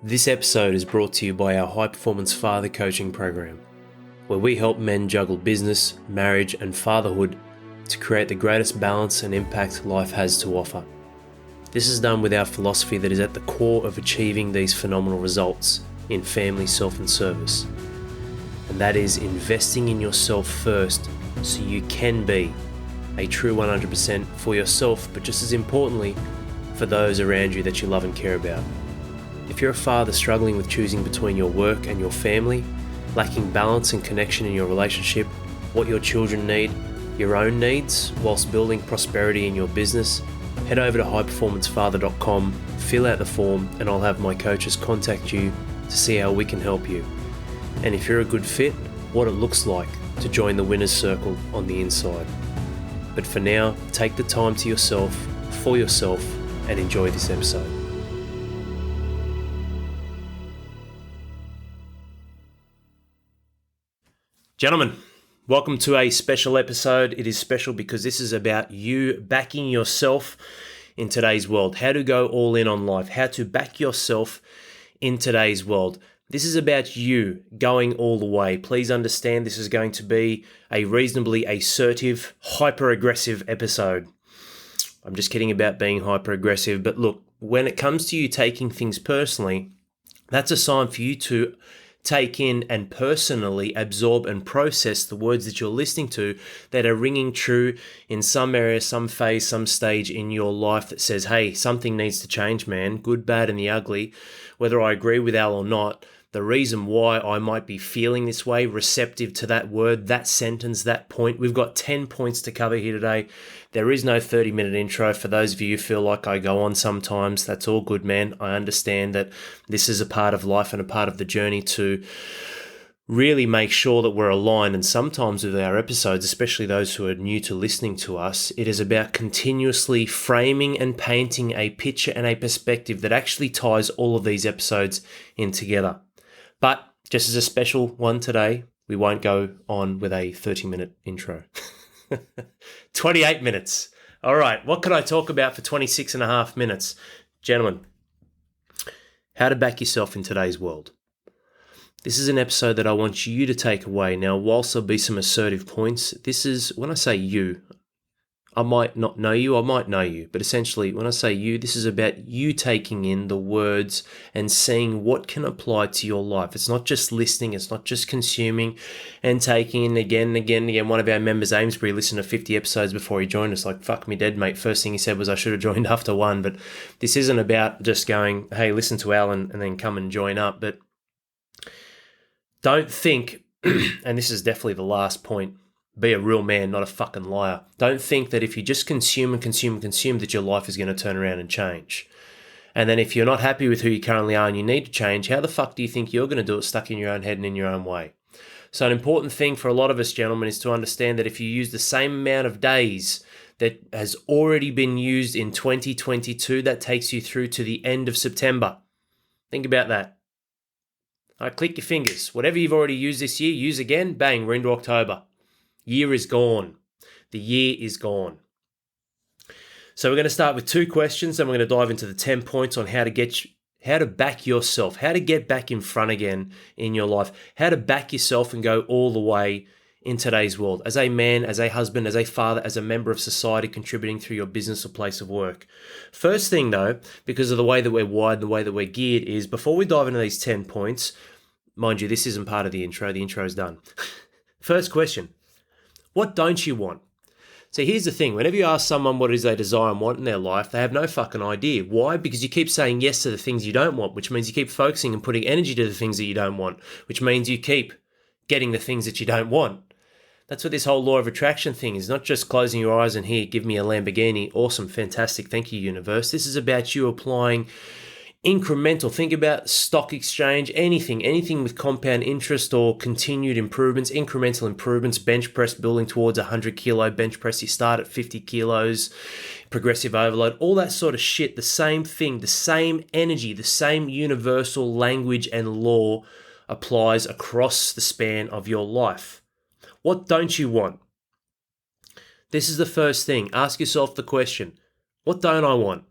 This episode is brought to you by our High Performance Father Coaching Program, where we help men juggle business, marriage, and fatherhood to create the greatest balance and impact life has to offer. This is done with our philosophy that is at the core of achieving these phenomenal results in family, self, and service. And that is investing in yourself first so you can be a true 100% for yourself, but just as importantly, for those around you that you love and care about. If you're a father struggling with choosing between your work and your family, lacking balance and connection in your relationship, what your children need, your own needs, whilst building prosperity in your business, head over to highperformancefather.com, fill out the form, and I'll have my coaches contact you to see how we can help you. And if you're a good fit, what it looks like to join the winner's circle on the inside. But for now, take the time to yourself, for yourself, and enjoy this episode. Gentlemen, welcome to a special episode. It is special because this is about you backing yourself in today's world. How to go all in on life. How to back yourself in today's world. This is about you going all the way. Please understand this is going to be a reasonably assertive, hyper-aggressive episode. I'm just kidding about being hyper-aggressive, but look, when it comes to you taking things personally, that's a sign for you to take in and personally absorb and process the words that you're listening to that are ringing true in some area, some phase, some stage in your life that says, hey, something needs to change, man. Good, bad, and the ugly. Whether I agree with Al or not, the reason why I might be feeling this way, receptive to that word, that sentence, that point. We've got 10 points to cover here today. There is no 30-minute intro. For those of you who feel like I go on sometimes, that's all good, man. I understand that this is a part of life and a part of the journey to really make sure that we're aligned. And sometimes with our episodes, especially those who are new to listening to us, it is about continuously framing and painting a picture and a perspective that actually ties all of these episodes in together. But just as a special one today, we won't go on with a 30-minute intro. 28 minutes. All right, what can I talk about for 26 and a half minutes? Gentlemen, how to back yourself in today's world. This is an episode that I want you to take away. Now, whilst there'll be some assertive points, this is, when I say you, I might not know you, I might know you, but essentially when I say you, this is about you taking in the words and seeing what can apply to your life. It's not just listening, it's not just consuming and taking in again and again and again. One of our members, Amesbury, listened to 50 episodes before he joined us, like, fuck me dead, mate. First thing he said was I should have joined after one, but this isn't about just going, hey, listen to Al and then come and join up, but don't think, and this is definitely the last point, be a real man, not a fucking liar. Don't think that if you just consume and consume and consume that your life is going to turn around and change. And then if you're not happy with who you currently are and you need to change, how the fuck do you think you're going to do it stuck in your own head and in your own way? So an important thing for a lot of us, gentlemen, is to understand that if you use the same amount of days that has already been used in 2022, that takes you through to the end of September. Think about that. All right, click your fingers. Whatever you've already used this year, use again. Bang, we're into October. Year is gone. The year is gone. So we're going to start with 2 questions, and we're going to dive into the 10 points on how to back yourself, how to get back in front again in your life, how to back yourself and go all the way in today's world as a man, as a husband, as a father, as a member of society, contributing through your business or place of work. First thing though, because of the way that we're wired, the way that we're geared, is before we dive into these 10 points, mind you, this isn't part of the intro is done. First question. What don't you want? So here's the thing. Whenever you ask someone what it is they desire and want in their life, they have no fucking idea. Why? Because you keep saying yes to the things you don't want, which means you keep focusing and putting energy to the things that you don't want, which means you keep getting the things that you don't want. That's what this whole law of attraction thing is. Not just closing your eyes and here, give me a Lamborghini. Awesome, fantastic. Thank you, universe. This is about you applying incremental. Think about stock exchange, anything with compound interest or continued improvements, incremental improvements, bench press building towards 100 kilo bench press. You start at 50 kilos, progressive overload, all that sort of shit. The same thing, the same energy, the same universal language and law applies across the span of your life. What don't you want? This is the first thing. Ask yourself the question, what don't I want?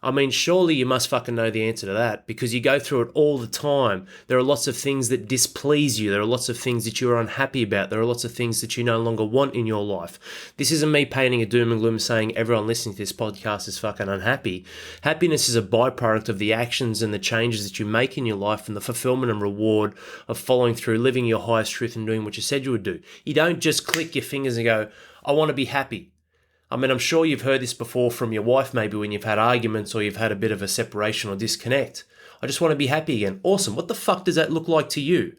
I mean, surely you must fucking know the answer to that because you go through it all the time. There are lots of things that displease you. There are lots of things that you're unhappy about. There are lots of things that you no longer want in your life. This isn't me painting a doom and gloom saying everyone listening to this podcast is fucking unhappy. Happiness is a byproduct of the actions and the changes that you make in your life and the fulfillment and reward of following through, living your highest truth and doing what you said you would do. You don't just click your fingers and go, I want to be happy. I mean, I'm sure you've heard this before from your wife maybe when you've had arguments or you've had a bit of a separation or disconnect. I just want to be happy again. Awesome. What the fuck does that look like to you?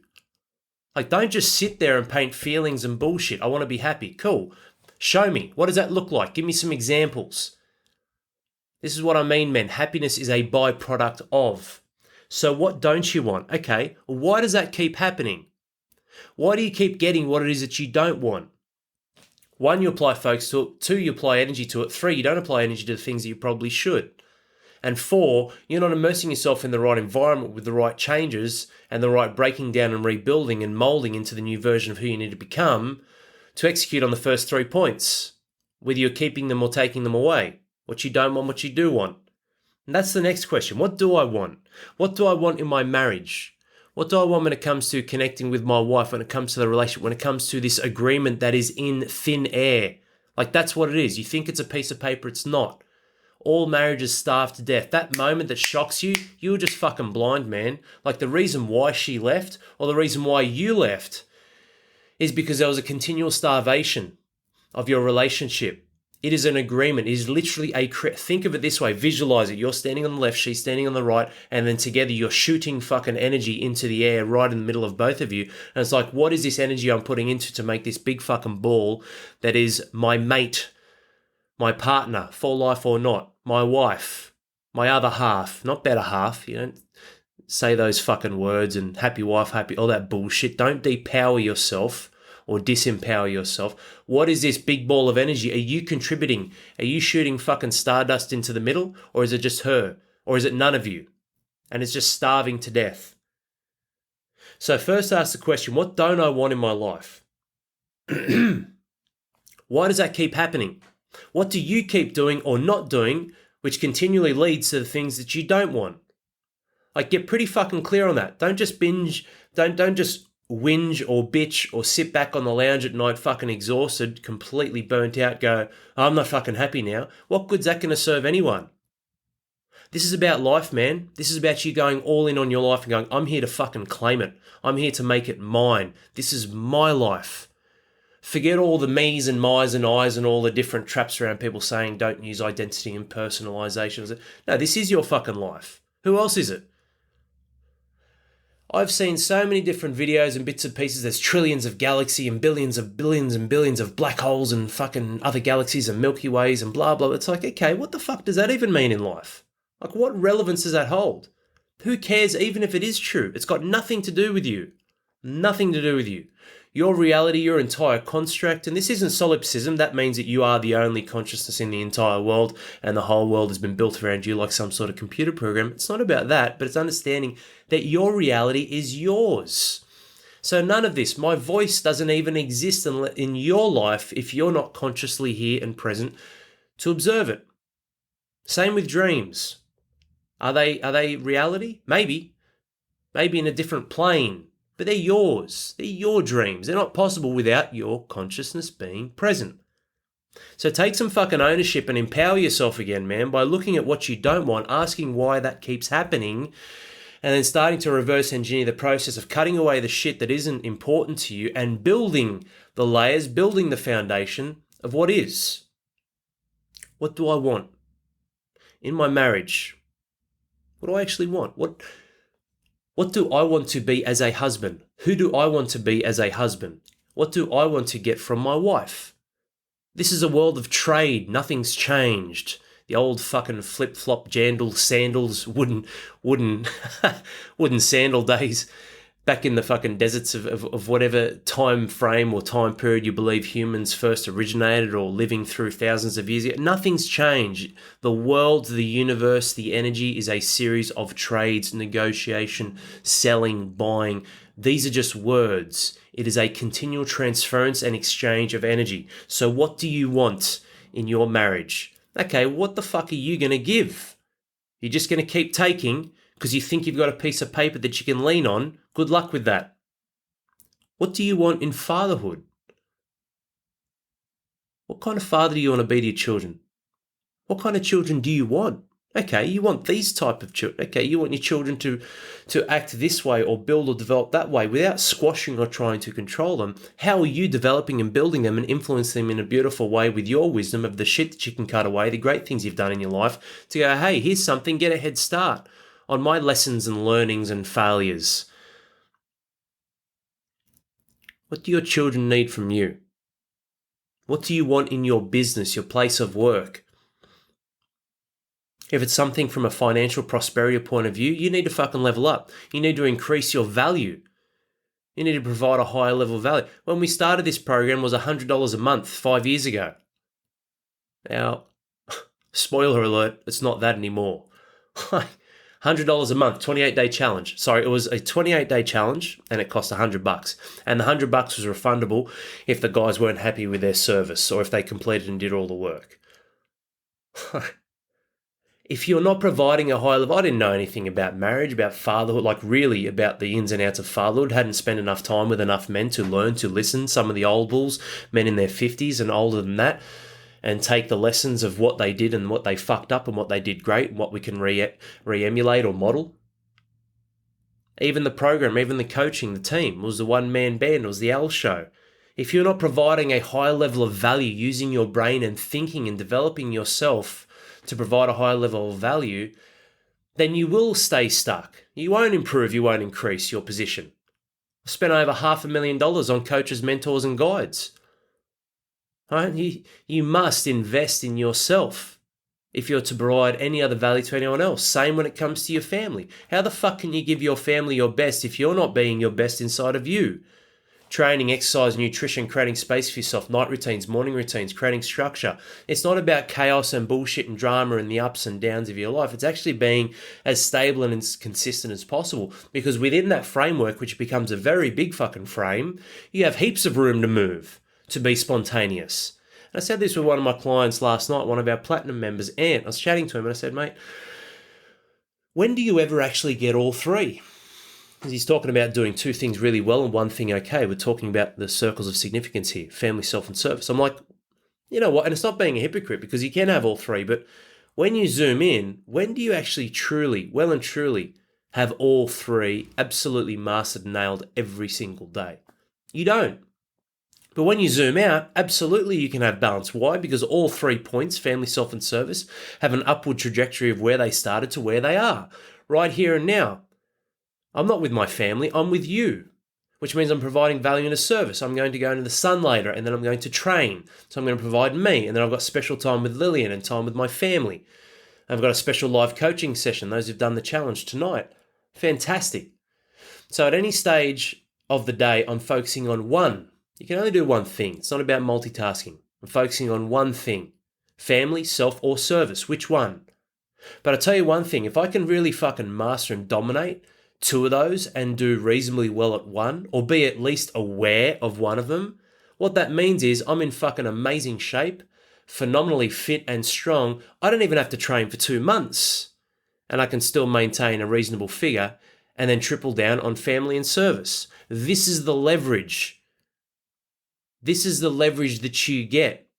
Like, don't just sit there and paint feelings and bullshit. I want to be happy. Cool. Show me. What does that look like? Give me some examples. This is what I mean, man. Happiness is a byproduct of. So what don't you want? Okay, why does that keep happening? Why do you keep getting what it is that you don't want? 1, you apply focus to it. 2, you apply energy to it. 3, you don't apply energy to the things that you probably should. And 4, you're not immersing yourself in the right environment with the right changes and the right breaking down and rebuilding and molding into the new version of who you need to become to execute on the first 3 points, whether you're keeping them or taking them away. What you don't want, what you do want. And that's the next question. What do I want? What do I want in my marriage? What do I want when it comes to connecting with my wife, when it comes to the relationship, when it comes to this agreement that is in thin air? Like, that's what it is. You think it's a piece of paper, it's not. All marriages starve to death. That moment that shocks you, you were just fucking blind, man. Like, the reason why she left or the reason why you left is because there was a continual starvation of your relationship. It is an agreement. It is literally think of it this way. Visualize it. You're standing on the left, she's standing on the right, and then together you're shooting fucking energy into the air right in the middle of both of you. And it's like, what is this energy I'm putting into to make this big fucking ball that is my mate, my partner, for life or not, my wife, my other half, not better half. You don't say those fucking words and happy wife, happy, all that bullshit. Don't depower yourself or disempower yourself. What is this big ball of energy? Are you contributing? Are you shooting fucking stardust into the middle? Or is it just her? Or is it none of you? And it's just starving to death. So first ask the question, what don't I want in my life? Why does that keep happening? What do you keep doing or not doing which continually leads to the things that you don't want? Like, get pretty fucking clear on that. Don't just binge, don't just whinge or bitch or sit back on the lounge at night fucking exhausted, completely burnt out, go, oh, I'm not fucking happy now. What good's that going to serve anyone? This is about life, man. This is about you going all in on your life and going, I'm here to fucking claim it. I'm here to make it mine. This is my life. Forget all the me's and my's and I's and all the different traps around people saying don't use identity and personalization. No, this is your fucking life. Who else is it? I've seen so many different videos and bits and pieces. There's trillions of galaxies and billions and billions of black holes and fucking other galaxies and Milky Ways and blah, blah. It's like, okay, what the fuck does that even mean in life? Like, what relevance does that hold? Who cares even if it is true? It's got nothing to do with you. Nothing to do with you. Your reality, your entire construct, and this isn't solipsism. That means that you are the only consciousness in the entire world and the whole world has been built around you like some sort of computer program. It's not about that, but it's understanding that your reality is yours. So none of this, my voice doesn't even exist in your life if you're not consciously here and present to observe it. Same with dreams. Are they reality? Maybe in a different plane. But they're yours. They're your dreams. They're not possible without your consciousness being present. So take some fucking ownership and empower yourself again, man, by looking at what you don't want, asking why that keeps happening, and then starting to reverse engineer the process of cutting away the shit that isn't important to you and building the layers, building the foundation of what is. What do I want in my marriage? What do I actually want? What do I want to be as a husband? Who do I want to be as a husband? What do I want to get from my wife? This is a world of trade. Nothing's changed. The old fucking flip-flop jandal sandals, wooden sandal days back in the fucking deserts of whatever time frame or time period you believe humans first originated or living through thousands of years ago. Nothing's changed. The world, the universe, the energy is a series of trades, negotiation, selling, buying. These are just words. It is a continual transference and exchange of energy. So what do you want in your marriage? Okay, what the fuck are you going to give? You're just going to keep taking because you think you've got a piece of paper that you can lean on. Good luck with that. What do you want in fatherhood? What kind of father do you want to be to your children? What kind of children do you want? Okay, you want these type of children. Okay, you want your children to act this way or build or develop that way without squashing or trying to control them. How are you developing and building them and influencing them in a beautiful way with your wisdom of the shit that you can cut away, the great things you've done in your life, to go, hey, here's something, get a head start on my lessons and learnings and failures. What do your children need from you? What do you want in your business, your place of work? If it's something from a financial prosperity point of view, you need to fucking level up. You need to increase your value. You need to provide a higher level of value. When we started this program, it was $100 a month 5 years ago. Now, spoiler alert, it's not that anymore. $100 a month, 28-day challenge. Sorry, it was a 28-day challenge and it cost $100. And the $100 was refundable if the guys weren't happy with their service or if they completed and did all the work. If you're not providing a high level, I didn't know anything about marriage, about fatherhood, like really about the ins and outs of fatherhood, hadn't spent enough time with enough men to learn to listen, some of the old bulls, men in their 50s and older than that, and take the lessons of what they did and what they fucked up and what they did great and what we can re-emulate or model. Even the program, even the coaching, the team was the one-man band, it was the L show. If you're not providing a high level of value using your brain and thinking and developing yourself to provide a high level of value, then you will stay stuck. You won't improve, you won't increase your position. I've spent over $500,000 on coaches, mentors, and guides. Right? You must invest in yourself if you're to provide any other value to anyone else. Same when it comes to your family. How the fuck can you give your family your best if you're not being your best inside of you? Training, exercise, nutrition, creating space for yourself, night routines, morning routines, creating structure. It's not about chaos and bullshit and drama and the ups and downs of your life. It's actually being as stable and as consistent as possible, because within that framework, which becomes a very big fucking frame, you have heaps of room to move, to be spontaneous. And I said this with one of my clients last night, one of our platinum members, Ant. I was chatting to him and I said, mate, when do you ever actually get all three? He's talking about doing two things really well and one thing okay. We're talking about the circles of significance here, family, self, and service. I'm like, you know what? And it's not being a hypocrite because you can have all three, but when you zoom in, when do you actually truly, well and truly, have all three absolutely mastered and nailed every single day? You don't. But when you zoom out, absolutely you can have balance. Why? Because all 3 points, family, self, and service, have an upward trajectory of where they started to where they are, right here and now. I'm not with my family, I'm with you, which means I'm providing value in a service. I'm going to go into the sun later and then I'm going to train. So I'm going to provide me, and then I've got special time with Lillian and time with my family. I've got a special live coaching session, those who've done the challenge tonight. Fantastic. So at any stage of the day, I'm focusing on one. You can only do one thing. It's not about multitasking. I'm focusing on one thing. Family, self, or service. Which one? But I tell you one thing, if I can really fucking master and dominate two of those and do reasonably well at one, or be at least aware of one of them, what that means is I'm in fucking amazing shape, phenomenally fit and strong. I don't even have to train for 2 months and I can still maintain a reasonable figure and then triple down on family and service. This is the leverage. This is the leverage that you get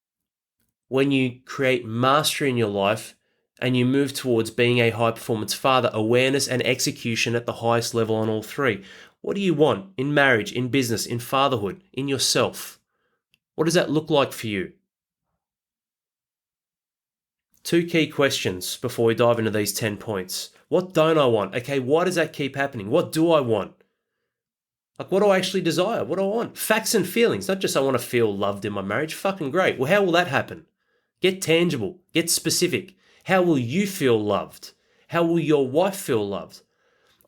when you create mastery in your life and you move towards being a high-performance father, awareness and execution at the highest level on all three. What do you want in marriage, in business, in fatherhood, in yourself? What does that look like for you? 2 key questions before we dive into these 10 points. What don't I want? Okay, why does that keep happening? What do I want? Like, what do I actually desire? What do I want? Facts and feelings, not just I want to feel loved in my marriage. Fucking great. Well, how will that happen? Get tangible. Get specific. How will you feel loved? How will your wife feel loved?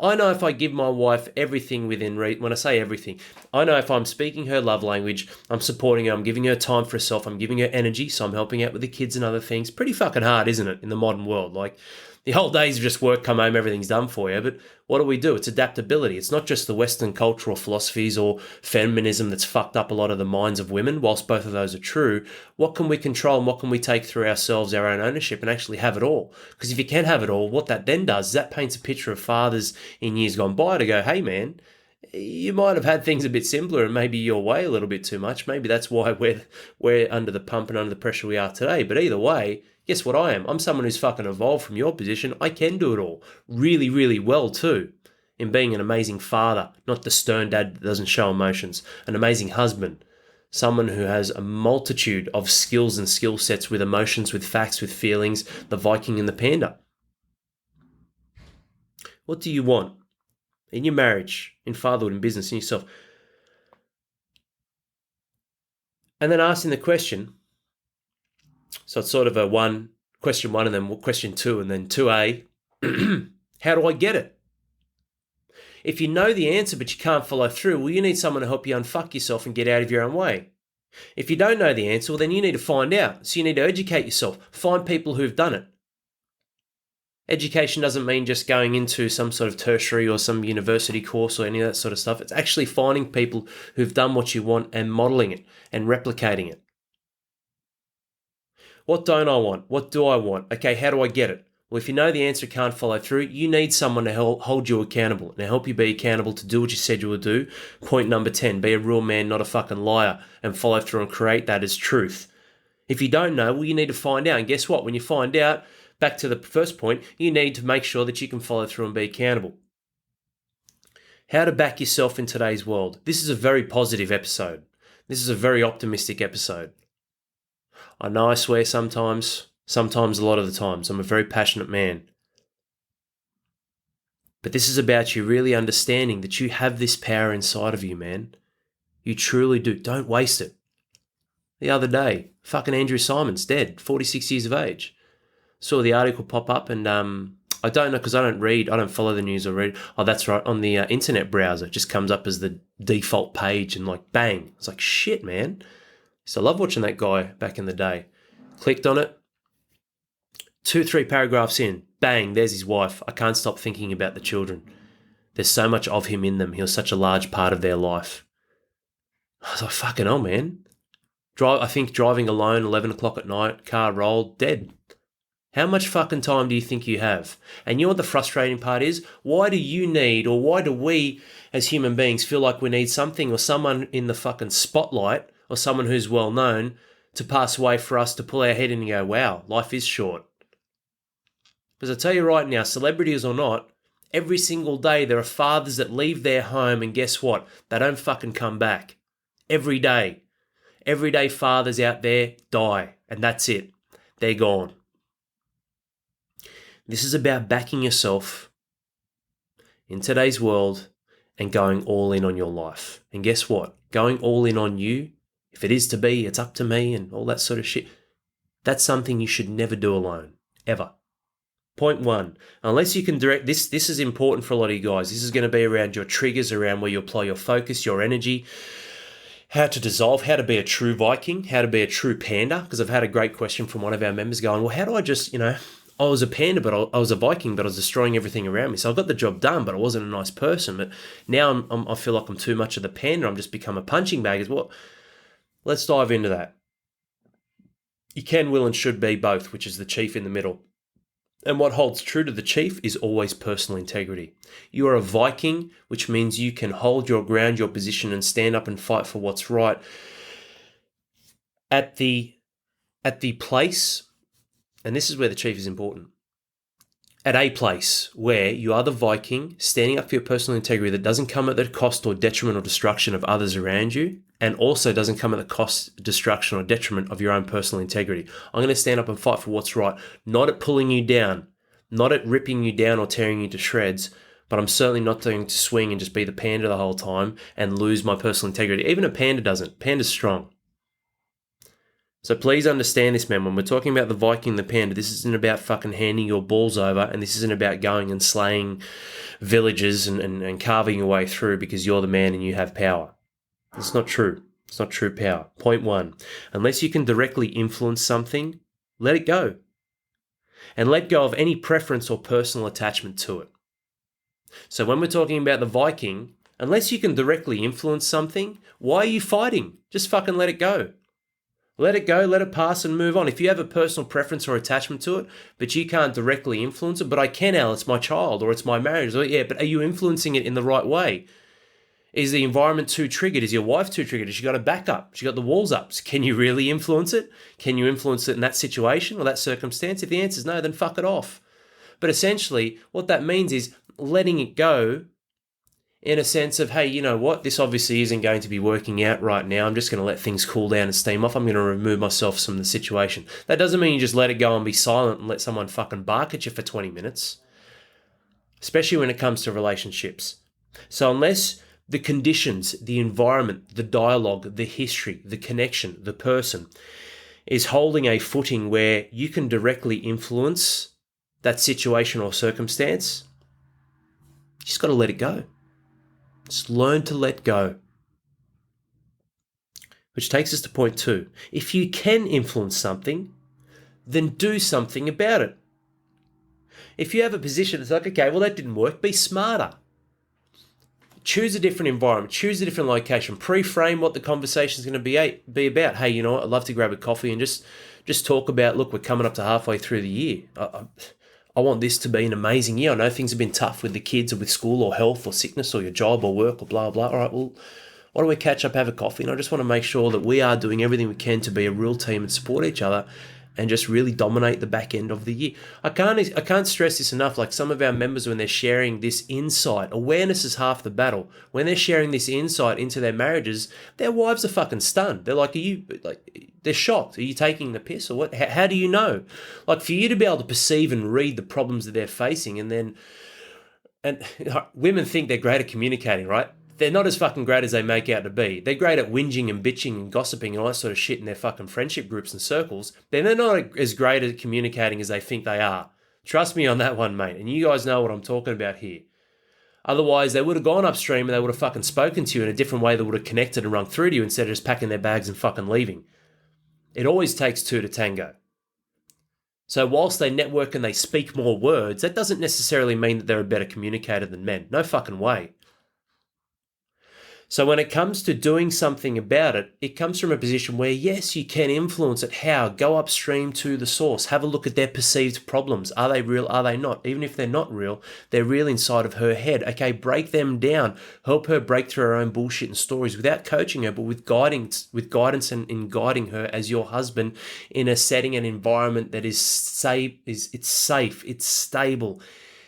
I know if I give my wife everything within when I say everything, I know if I'm speaking her love language, I'm supporting her, I'm giving her time for herself, I'm giving her energy, so I'm helping out with the kids and other things. Pretty fucking hard, isn't it, in the modern world? Like, The old days of just work, come home, everything's done for you. But what do? It's adaptability. It's not just the Western cultural philosophies or feminism that's fucked up a lot of the minds of women. Whilst both of those are true, what can we control and what can we take through ourselves, our own ownership, and actually have it all? Because if you can have it all, what that then does is that paints a picture of fathers in years gone by to go, hey man, you might have had things a bit simpler and maybe your way a little bit too much. Maybe that's why we're under the pump and under the pressure we are today. But either way, guess what I am? I'm someone who's fucking evolved from your position. I can do it all really, really well too. In being an amazing father, not the stern dad that doesn't show emotions, an amazing husband, someone who has a multitude of skills and skill sets with emotions, with facts, with feelings, the Viking and the panda. What do you want? In your marriage, in fatherhood, in business, in yourself. And then asking the question, so it's sort of a question one and then question two and then 2A, how do I get it? If you know the answer but you can't follow through, well, you need someone to help you unfuck yourself and get out of your own way. If you don't know the answer, well, then you need to find out. So you need to educate yourself. Find people who've done it. Education doesn't mean just going into some sort of tertiary or some university course or any of that sort of stuff. It's actually finding people who've done what you want and modeling it and replicating it. What don't I want? What do I want? Okay, how do I get it? Well, if you know the answer can't follow through, you need someone to hold you accountable and help you be accountable to do what you said you would do. Point number 10, be a real man, not a fucking liar, and follow through and create that as truth. If you don't know, well, you need to find out. And guess what? When you find out, back to the first point, you need to make sure that you can follow through and be accountable. How to back yourself in today's world. This is a very positive episode. This is a very optimistic episode. I know I swear sometimes a lot of the times. I'm a very passionate man. But this is about you really understanding that you have this power inside of you, man. You truly do. Don't waste it. The other day, fucking Andrew Simon's dead, 46 years of age. Saw the article pop up and I don't know because I don't follow the news or read. Oh, that's right, on the internet browser. It just comes up as the default page and like bang. It's like, shit, man. So I love watching that guy back in the day. Clicked on it. 2-3 paragraphs in, bang, there's his wife. I can't stop thinking about the children. There's so much of him in them. He was such a large part of their life. I was like, fucking hell, man. I think driving alone, 11 o'clock at night, car rolled, dead. How much fucking time do you think you have? And you know what the frustrating part is? Why do you need, or why do we as human beings feel like we need something or someone in the fucking spotlight or someone who's well known to pass away for us to pull our head in and go, wow, life is short? Because I tell you right now, celebrities or not, every single day there are fathers that leave their home and guess what? They don't fucking come back. Every day. Everyday fathers out there die and that's it. They're gone. This is about backing yourself in today's world and going all in on your life. And guess what? Going all in on you, if it is to be, it's up to me and all that sort of shit, that's something you should never do alone, ever. Point one, unless you can direct, this is important for a lot of you guys. This is going to be around your triggers, around where you apply your focus, your energy, how to dissolve, how to be a true Viking, how to be a true panda. Because I've had a great question from one of our members going, well, how do I just, I was a panda, but I was a Viking, but I was destroying everything around me. So I got the job done, but I wasn't a nice person. But now I feel like I'm too much of the panda. I'm just become a punching bag as well. Let's dive into that. You can, will, and should be both, which is the chief in the middle. And what holds true to the chief is always personal integrity. You are a Viking, which means you can hold your ground, your position, and stand up and fight for what's right. At the place, and this is where the chief is important, at a place where you are the Viking, standing up for your personal integrity that doesn't come at the cost or detriment or destruction of others around you, and also doesn't come at the cost, destruction, or detriment of your own personal integrity. I'm going to stand up and fight for what's right, not at pulling you down, not at ripping you down or tearing you to shreds, but I'm certainly not going to swing and just be the panda the whole time and lose my personal integrity. Even a panda doesn't. Panda's strong. So please understand this, man. When we're talking about the Viking, the panda, this isn't about fucking handing your balls over, and this isn't about going and slaying villages and carving your way through because you're the man and you have power. It's not true. It's not true power. Point one, unless you can directly influence something, let it go. and let go of any preference or personal attachment to it. So when we're talking about the Viking, unless you can directly influence something, why are you fighting? Just fucking let it go. Let it go, let it pass and move on. If you have a personal preference or attachment to it, but you can't directly influence it, but I can, Al, it's my child or it's my marriage. Yeah, but are you influencing it in the right way? Is the environment too triggered? Is your wife too triggered? Has she got a backup? She got the walls up? Can you really influence it? Can you influence it in that situation or that circumstance? If the answer is no, then fuck it off. But essentially, what that means is letting it go in a sense of, hey, you know what? This obviously isn't going to be working out right now. I'm just going to let things cool down and steam off. I'm going to remove myself from the situation. That doesn't mean you just let it go and be silent and let someone fucking bark at you for 20 minutes, especially when it comes to relationships. So unless the conditions, the environment, the dialogue, the history, the connection, the person is holding a footing where you can directly influence that situation or circumstance, you just got to let it go. Just learn to let go. Which takes us to point 2. If you can influence something, then do something about it. If you have a position, it's like, okay, well, that didn't work. Be smarter. Choose a different environment. Choose a different location. Pre-frame what the conversation is going to be about. Hey, you know what? I'd love to grab a coffee and just talk about, look, we're coming up to halfway through the year. I want this to be an amazing year. I know things have been tough with the kids or with school or health or sickness or your job or work or blah, blah. All right, well, why don't we catch up, have a coffee? And I just want to make sure that we are doing everything we can to be a real team and support each other and just really dominate the back end of the year. I can't stress this enough. Like some of our members, when they're sharing this insight, awareness is half the battle. When they're sharing this insight into their marriages, their wives are fucking stunned. They're like, they're shocked. Are you taking the piss or what? How do you know? Like for you to be able to perceive and read the problems that they're facing and women think they're great at communicating, right? They're not as fucking great as they make out to be. They're great at whinging and bitching and gossiping and all that sort of shit in their fucking friendship groups and circles. Then they're not as great at communicating as they think they are. Trust me on that one, mate. And you guys know what I'm talking about here. Otherwise, they would have gone upstream and they would have fucking spoken to you in a different way that would have connected and run through to you instead of just packing their bags and fucking leaving. It always takes 2 to tango. So whilst they network and they speak more words, that doesn't necessarily mean that they're a better communicator than men. No fucking way. So when it comes to doing something about it, it comes from a position where, yes, you can influence it. How? Go upstream to the source. Have a look at their perceived problems. Are they real? Are they not? Even if they're not real, they're real inside of her head. Okay, break them down. Help her break through her own bullshit and stories without coaching her, but with guidance and in guiding her as your husband in a setting and environment that is safe, it's safe, it's stable.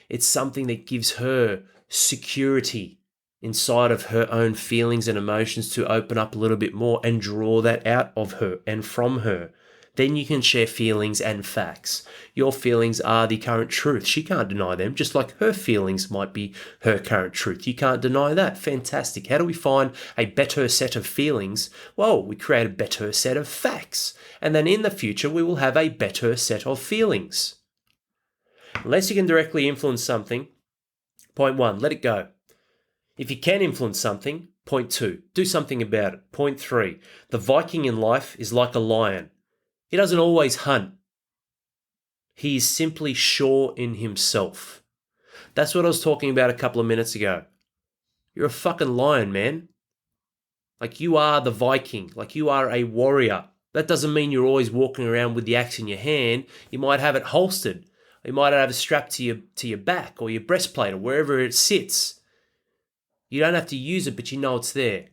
It's something that gives her security inside of her own feelings and emotions to open up a little bit more and draw that out of her and from her. Then you can share feelings and facts. Your feelings are the current truth. She can't deny them, just like her feelings might be her current truth. You can't deny that. Fantastic. How do we find a better set of feelings? Well, we create a better set of facts. And then in the future, we will have a better set of feelings. Unless you can directly influence something, point 1, let it go. If you can influence something, point 2, do something about it. Point 3, the Viking in life is like a lion. He doesn't always hunt. He is simply sure in himself. That's what I was talking about a couple of minutes ago. You're a fucking lion, man. Like you are the Viking, like you are a warrior. That doesn't mean you're always walking around with the axe in your hand. You might have it holstered. You might have it strapped to your back or your breastplate or wherever it sits. You don't have to use it, but you know it's there.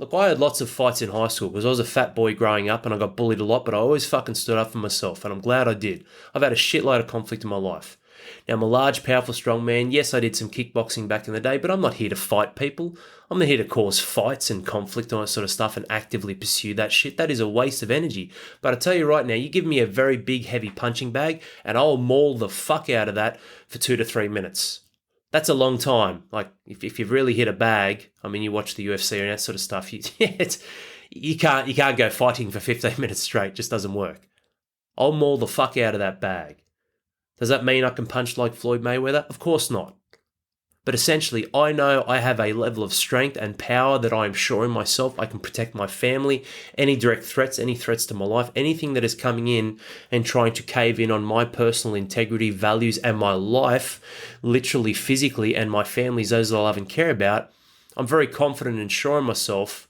Look, I had lots of fights in high school because I was a fat boy growing up and I got bullied a lot, but I always fucking stood up for myself and I'm glad I did. I've had a shitload of conflict in my life. Now, I'm a large, powerful, strong man. Yes, I did some kickboxing back in the day, but I'm not here to fight people. I'm not here to cause fights and conflict and all that sort of stuff and actively pursue that shit. That is a waste of energy. But I tell you right now, you give me a very big, heavy punching bag and I'll maul the fuck out of that for 2 to 3 minutes. That's a long time. Like, if you've really hit a bag, I mean, you watch the UFC and that sort of stuff, you can't go fighting for 15 minutes straight. It just doesn't work. I'll maul the fuck out of that bag. Does that mean I can punch like Floyd Mayweather? Of course not. But essentially, I know I have a level of strength and power that I am sure in myself. I can protect my family, any direct threats, any threats to my life, anything that is coming in and trying to cave in on my personal integrity, values, and my life, literally, physically, and my family's, those that I love and care about. I'm very confident and sure in myself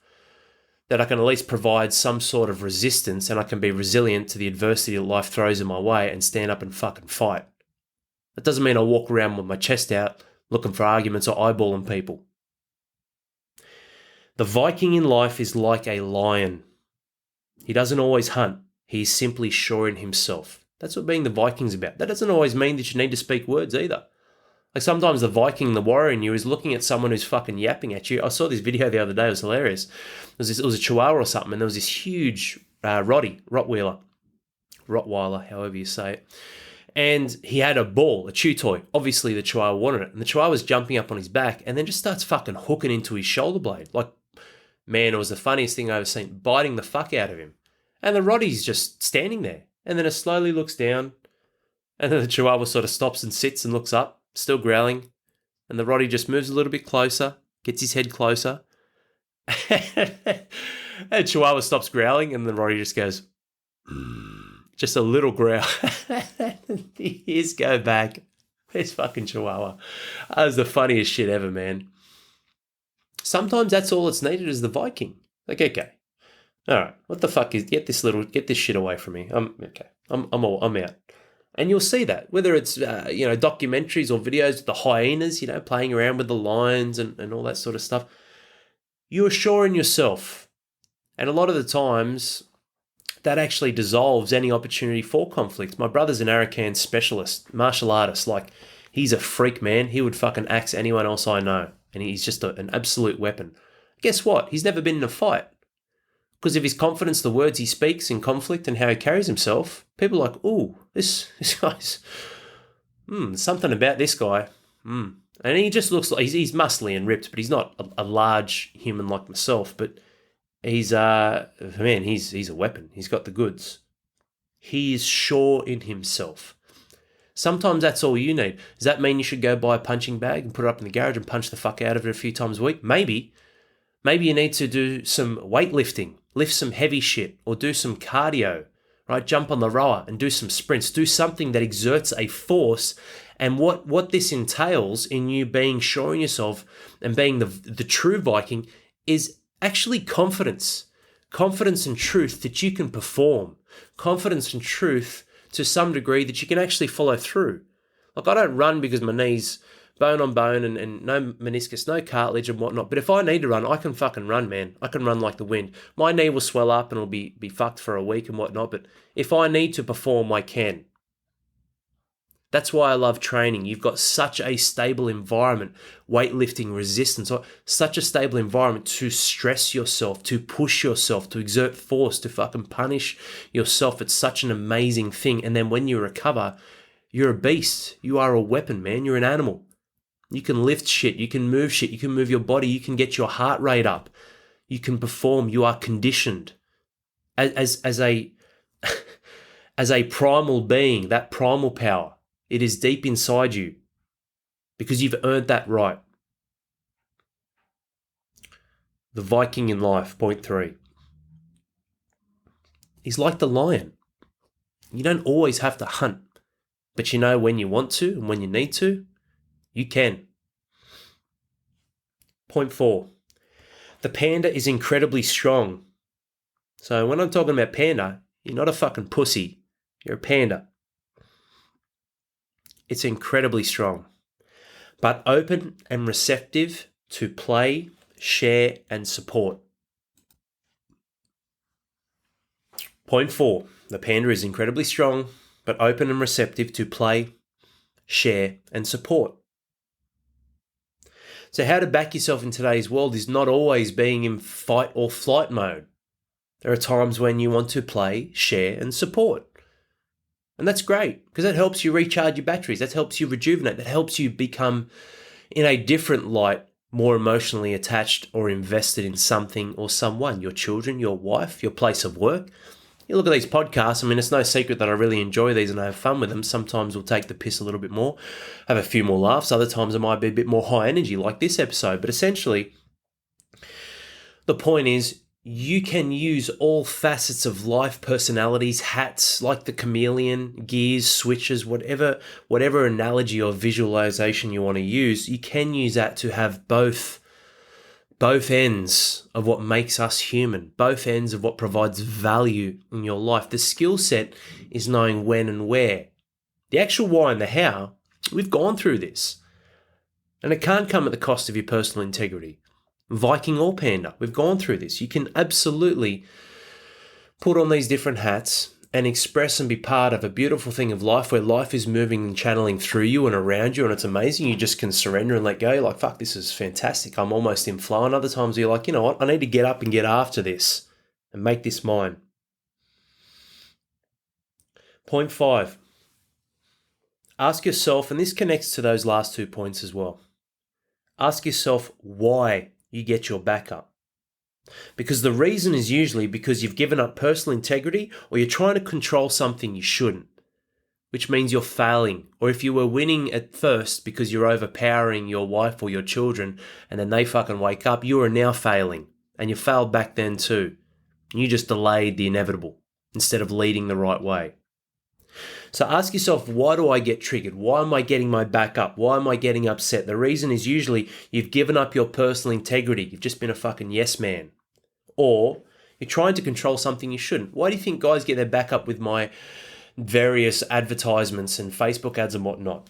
that I can at least provide some sort of resistance and I can be resilient to the adversity that life throws in my way and stand up and fucking fight. That doesn't mean I walk around with my chest out looking for arguments or eyeballing people. The Viking in life is like a lion. He doesn't always hunt. He is simply sure in himself. That's what being the Viking's about. That doesn't always mean that you need to speak words either. Like sometimes the Viking, the warrior in you is looking at someone who's fucking yapping at you. I saw this video the other day. It was hilarious. It was a Chihuahua or something, and there was this huge Rottweiler, however you say it. And he had a ball, a chew toy. Obviously, the Chihuahua wanted it. And the Chihuahua was jumping up on his back and then just starts fucking hooking into his shoulder blade. Like, man, it was the funniest thing I've ever seen, biting the fuck out of him. And the Rottie's just standing there. And then it slowly looks down. And then the Chihuahua sort of stops and sits and looks up, still growling. And the Rottie just moves a little bit closer, gets his head closer. And Chihuahua stops growling and the Rottie just goes... Just a little growl. The ears go back. This fucking Chihuahua. That was the funniest shit ever, man. Sometimes that's all it's needed is the Viking. Like, okay. All right. What the fuck is... Get this shit away from me. I'm out. And you'll see that. Whether it's, documentaries or videos of the hyenas, playing around with the lions and all that sort of stuff. You are sure in yourself. And a lot of the times... that actually dissolves any opportunity for conflict. My brother's an Arakan specialist, martial artist. Like, he's a freak, man. He would fucking axe anyone else I know. And he's just an absolute weapon. Guess what? He's never been in a fight. Because of his confidence, the words he speaks in conflict and how he carries himself, people are like, ooh, this guy's... something about this guy. And he just looks like... He's muscly and ripped, but he's not a large human like myself. But... he's a weapon. He's got the goods. He is sure in himself. Sometimes that's all you need. Does that mean you should go buy a punching bag and put it up in the garage and punch the fuck out of it a few times a week? Maybe. Maybe you need to do some weightlifting, lift some heavy shit, or do some cardio, right? Jump on the rower and do some sprints. Do something that exerts a force. And what this entails in you being sure in yourself and being the true Viking is actually confidence and truth that you can perform, confidence and truth to some degree that you can actually follow through. Like, I don't run because my knee's bone on bone and no meniscus, no cartilage and whatnot. But if I need to run, I can fucking run, man. I can run like the wind. My knee will swell up and it'll be fucked for a week and whatnot. But if I need to perform, I can. That's why I love training. You've got such a stable environment, weightlifting, resistance, such a stable environment to stress yourself, to push yourself, to exert force, to fucking punish yourself. It's such an amazing thing. And then when you recover, you're a beast. You are a weapon, man. You're an animal. You can lift shit. You can move shit. You can move your body. You can get your heart rate up. You can perform. You are conditioned. As a primal being, that primal power, it is deep inside you because you've earned that right. The Viking in life, point 3. He's like the lion. You don't always have to hunt, but you know when you want to and when you need to, you can. Point 4. The panda is incredibly strong. So when I'm talking about panda, you're not a fucking pussy. You're a panda. It's incredibly strong, but open and receptive to play, share, and support. Point 4. The panda is incredibly strong, but open and receptive to play, share, and support. So how to back yourself in today's world is not always being in fight or flight mode. There are times when you want to play, share, and support. And that's great because that helps you recharge your batteries. That helps you rejuvenate. That helps you become, in a different light, more emotionally attached or invested in something or someone. Your children, your wife, your place of work, You look at these podcasts, I mean, it's no secret that I really enjoy these and I have fun with them. Sometimes we'll take the piss a little bit more, have a few more laughs. Other times it might be a bit more high energy, like this episode. But essentially, the point is, you can use all facets of life, personalities, hats, like the chameleon, gears, switches, whatever analogy or visualization you want to use. You can use that to have both ends of what makes us human, both ends of what provides value in your life. The skill set is knowing when and where. The actual why and the how, we've gone through this. And it can't come at the cost of your personal integrity. Viking or Panda, we've gone through this. You can absolutely put on these different hats and express and be part of a beautiful thing of life where life is moving and channeling through you and around you, and it's amazing. You just can surrender and let go. You're like, fuck, this is fantastic. I'm almost in flow. And other times you're like, you know what? I need to get up and get after this and make this mine. Point 5. Ask yourself, and this connects to those last 2 points as well. Ask yourself why you get your back up. Because the reason is usually because you've given up personal integrity or you're trying to control something you shouldn't, which means you're failing. Or if you were winning at first because you're overpowering your wife or your children and then they fucking wake up, you are now failing. And you failed back then too. You just delayed the inevitable instead of leading the right way. So ask yourself, why do I get triggered? Why am I getting my back up? Why am I getting upset? The reason is usually you've given up your personal integrity. You've just been a fucking yes man. Or you're trying to control something you shouldn't. Why do you think guys get their back up with my various advertisements and Facebook ads and whatnot?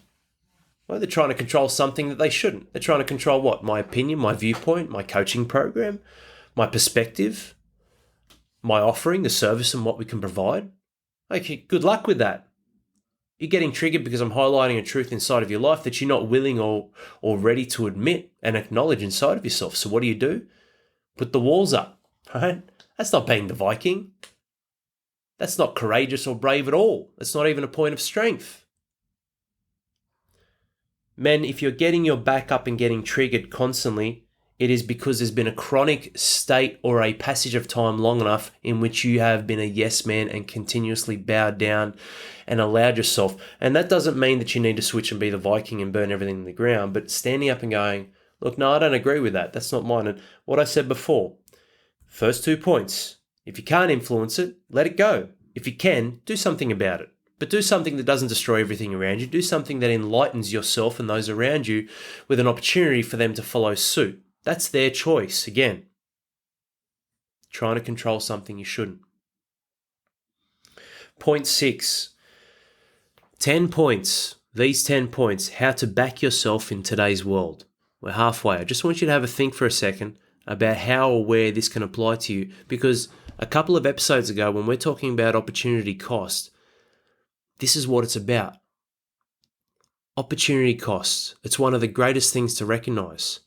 Well, they're trying to control something that they shouldn't. They're trying to control what? My opinion, my viewpoint, my coaching program, my perspective, my offering, the service and what we can provide. Okay, good luck with that. You're getting triggered because I'm highlighting a truth inside of your life that you're not willing or ready to admit and acknowledge inside of yourself. So what do? Put the walls up, right? That's not being the Viking. That's not courageous or brave at all. That's not even a point of strength. Men, if you're getting your back up and getting triggered constantly, it is because there's been a chronic state or a passage of time long enough in which you have been a yes man and continuously bowed down and allowed yourself. And that doesn't mean that you need to switch and be the Viking and burn everything in the ground, but standing up and going, look, no, I don't agree with that. That's not mine. And what I said before, first 2 points, if you can't influence it, let it go. If you can, do something about it. But do something that doesn't destroy everything around you. Do something that enlightens yourself and those around you with an opportunity for them to follow suit. That's their choice, again. Trying to control something you shouldn't. Point 6. 10 points. These 10 points, how to back yourself in today's world. We're halfway. I just want you to have a think for a second about how or where this can apply to you, because a couple of episodes ago when we're talking about opportunity cost, this is what it's about. Opportunity cost. It's one of the greatest things to recognize.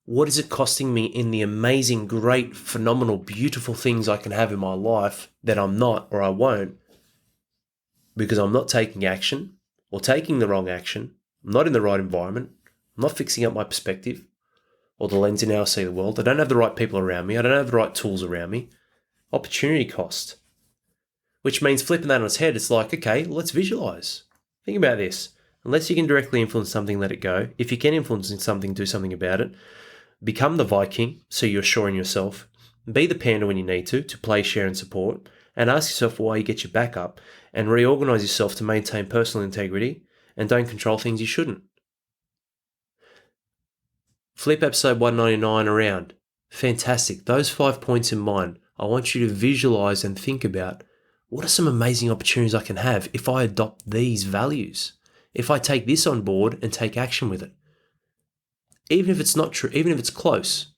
What is it costing me in the amazing, great, phenomenal, beautiful things I can have in my life that I'm not or I won't because I'm not taking action or taking the wrong action? I'm not in the right environment. I'm not fixing up my perspective or the lens in how I see the world. I don't have the right people around me. I don't have the right tools around me. Opportunity cost, which means flipping that on its head. It's like, okay, let's visualize. Think about this. Unless you can directly influence something, let it go. If you can influence something, do something about it. Become the Viking, so you're sure in yourself. Be the panda when you need to play, share, and support. And ask yourself why you get your back up. And reorganize yourself to maintain personal integrity and don't control things you shouldn't. Flip episode 199 around. Fantastic. Those 5 points in mind, I want you to visualize and think about what are some amazing opportunities I can have if I adopt these values, if I take this on board and take action with it. Even if it's not true, even if it's close.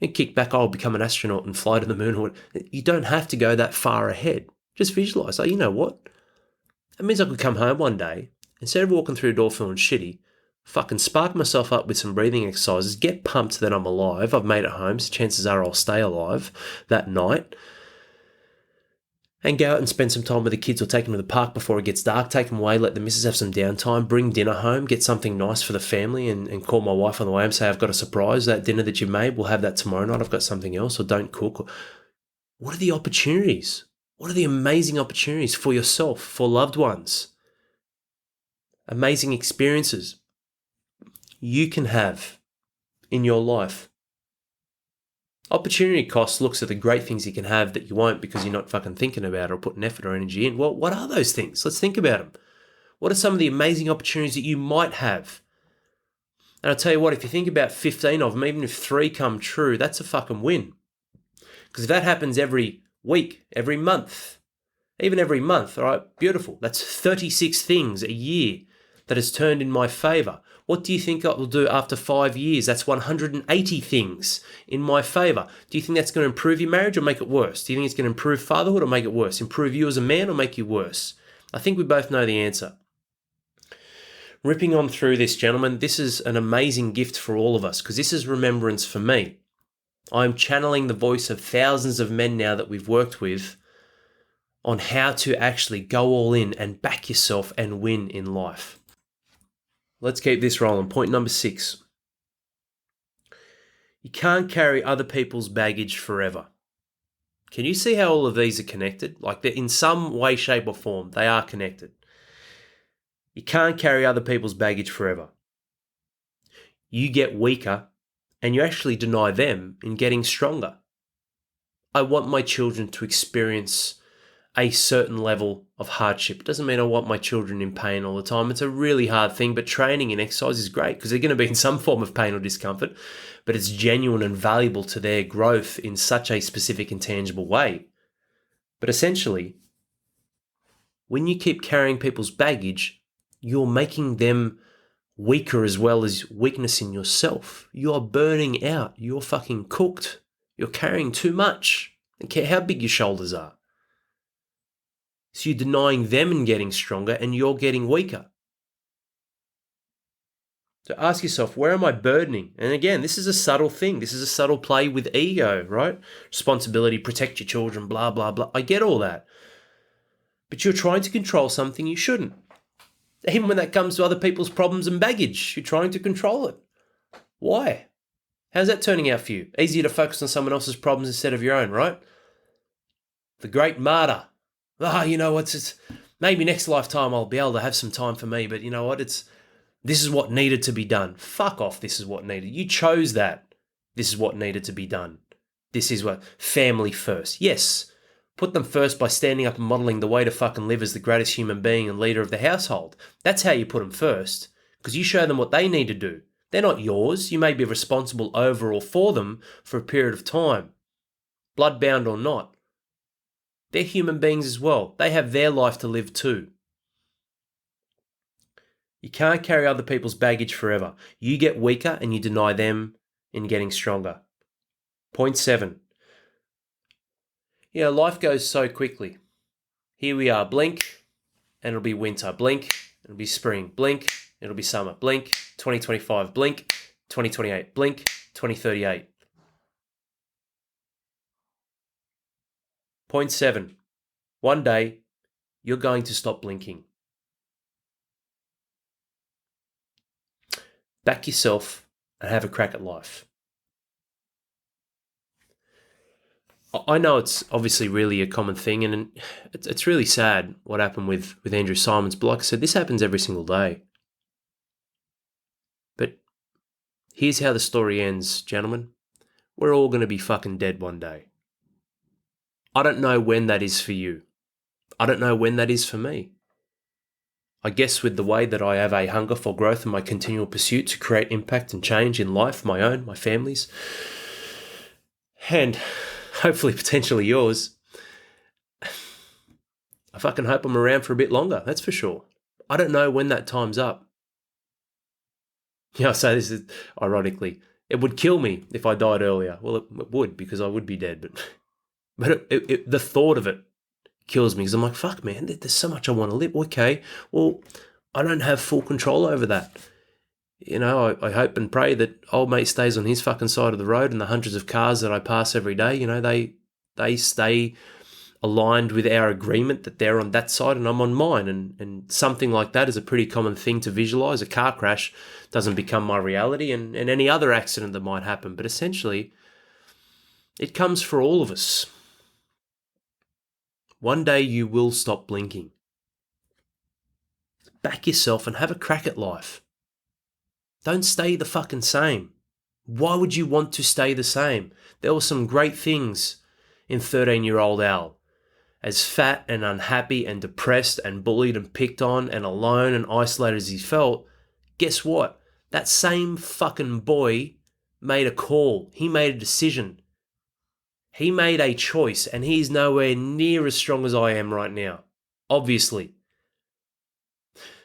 And kick back, I'll become an astronaut and fly to the moon. Or you don't have to go that far ahead. Just visualize. Oh, you know what? That means I could come home one day, instead of walking through the door feeling shitty, fucking spark myself up with some breathing exercises, get pumped that I'm alive, I've made it home, so chances are I'll stay alive that night, and go out and spend some time with the kids or take them to the park before it gets dark, take them away, let the missus have some downtime, bring dinner home, get something nice for the family and call my wife on the way and say, I've got a surprise, that dinner that you made, we'll have that tomorrow night, I've got something else, or don't cook. what are the opportunities? What are the amazing opportunities for yourself, for loved ones? Amazing experiences you can have in your life. Opportunity cost looks at the great things you can have that you won't because you're not fucking thinking about it or putting effort or energy in. Well, what are those things? Let's think about them. What are some of the amazing opportunities that you might have? And I'll tell you what, if you think about 15 of them, even if 3 come true, that's a fucking win. Because if that happens every week, every month, even every month, all right, beautiful. That's 36 things a year that has turned in my favor. What do you think I will do after 5 years? That's 180 things in my favor. Do you think that's going to improve your marriage or make it worse? Do you think it's going to improve fatherhood or make it worse? Improve you as a man or make you worse? I think we both know the answer. Ripping on through this, gentlemen, this is an amazing gift for all of us because this is remembrance for me. I'm channeling the voice of thousands of men now that we've worked with on how to actually go all in and back yourself and win in life. Let's keep this rolling. Point number 6. You can't carry other people's baggage forever. Can you see how all of these are connected? Like they're in some way, shape, or form, they are connected. You can't carry other people's baggage forever. You get weaker and you actually deny them in getting stronger. I want my children to experience a certain level of hardship. It doesn't mean I want my children in pain all the time. It's a really hard thing, but training and exercise is great because they're going to be in some form of pain or discomfort, but it's genuine and valuable to their growth in such a specific and tangible way. But essentially, when you keep carrying people's baggage, you're making them weaker as well as weakness in yourself. You're burning out. You're fucking cooked. You're carrying too much. I don't care how big your shoulders are. So you're denying them and getting stronger and you're getting weaker. So ask yourself, where am I burdening? And again, this is a subtle thing. This is a subtle play with ego, right? Responsibility, protect your children, blah, blah, blah. I get all that. But you're trying to control something you shouldn't. Even when that comes to other people's problems and baggage, you're trying to control it. Why? How's that turning out for you? Easier to focus on someone else's problems instead of your own, right? The great martyr. You know what? It's maybe next lifetime I'll be able to have some time for me, but you know what? This is what needed to be done. Fuck off, this is what needed. You chose that. This is what needed to be done. This is what, family first. Yes, put them first by standing up and modeling the way to fucking live as the greatest human being and leader of the household. That's how you put them first, because you show them what they need to do. They're not yours. You may be responsible over or for them for a period of time, bloodbound or not. They're human beings as well. They have their life to live too. You can't carry other people's baggage forever. You get weaker and you deny them in getting stronger. Point 7. Life goes so quickly. Here we are, blink, and it'll be winter. Blink, it'll be spring. Blink, it'll be summer. Blink, 2025. Blink, 2028. Blink, 2038. Point 7. One day, you're going to stop blinking. Back yourself and have a crack at life. I know it's obviously really a common thing, and it's really sad what happened with Andrew Simons, but like I said, this happens every single day. But here's how the story ends, gentlemen. We're all going to be fucking dead one day. I don't know when that is for you. I don't know when that is for me. I guess with the way that I have a hunger for growth and my continual pursuit to create impact and change in life, my own, my family's, and hopefully potentially yours, I fucking hope I'm around for a bit longer, that's for sure. I don't know when that time's up. I say this is ironically, it would kill me if I died earlier. Well, it would, because I would be dead, but the thought of it kills me because I'm like, fuck, man, there's so much I want to live. Okay, well, I don't have full control over that. I hope and pray that old mate stays on his fucking side of the road, and the hundreds of cars that I pass every day, they stay aligned with our agreement that they're on that side and I'm on mine. And something like that is a pretty common thing to visualize. A car crash doesn't become my reality, and any other accident that might happen. But essentially, it comes for all of us. One day you will stop blinking. Back yourself and have a crack at life. Don't stay the fucking same. Why would you want to stay the same? There were some great things in 13-year-old Al. As fat and unhappy and depressed and bullied and picked on and alone and isolated as he felt, guess what? That same fucking boy made a call. He made a decision. He made a choice, and he's nowhere near as strong as I am right now. Obviously.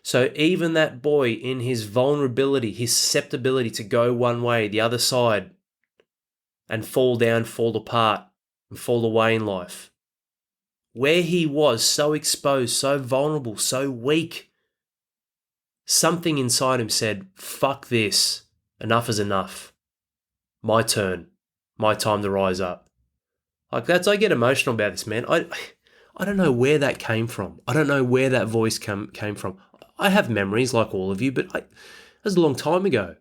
So even that boy, in his vulnerability, his susceptibility to go one way, the other side, and fall down, fall apart, and fall away in life, where he was so exposed, so vulnerable, so weak, something inside him said, fuck this, enough is enough. My turn, my time to rise up. I get emotional about this, man. I don't know where that came from. I don't know where that voice came from. I have memories like all of you, but that was a long time ago.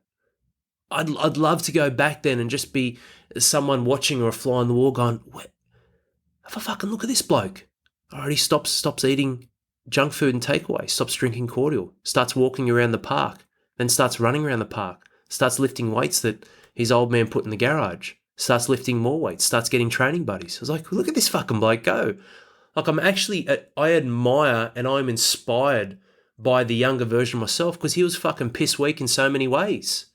I'd love to go back then and just be someone watching or a fly on the wall going, have a fucking look at this bloke. Already stops eating junk food and takeaway, stops drinking cordial, starts walking around the park, then starts running around the park, starts lifting weights that his old man put in the garage, starts lifting more weights, starts getting training buddies. I was like, look at this fucking bloke go. I admire and I'm inspired by the younger version of myself because he was fucking piss weak in so many ways.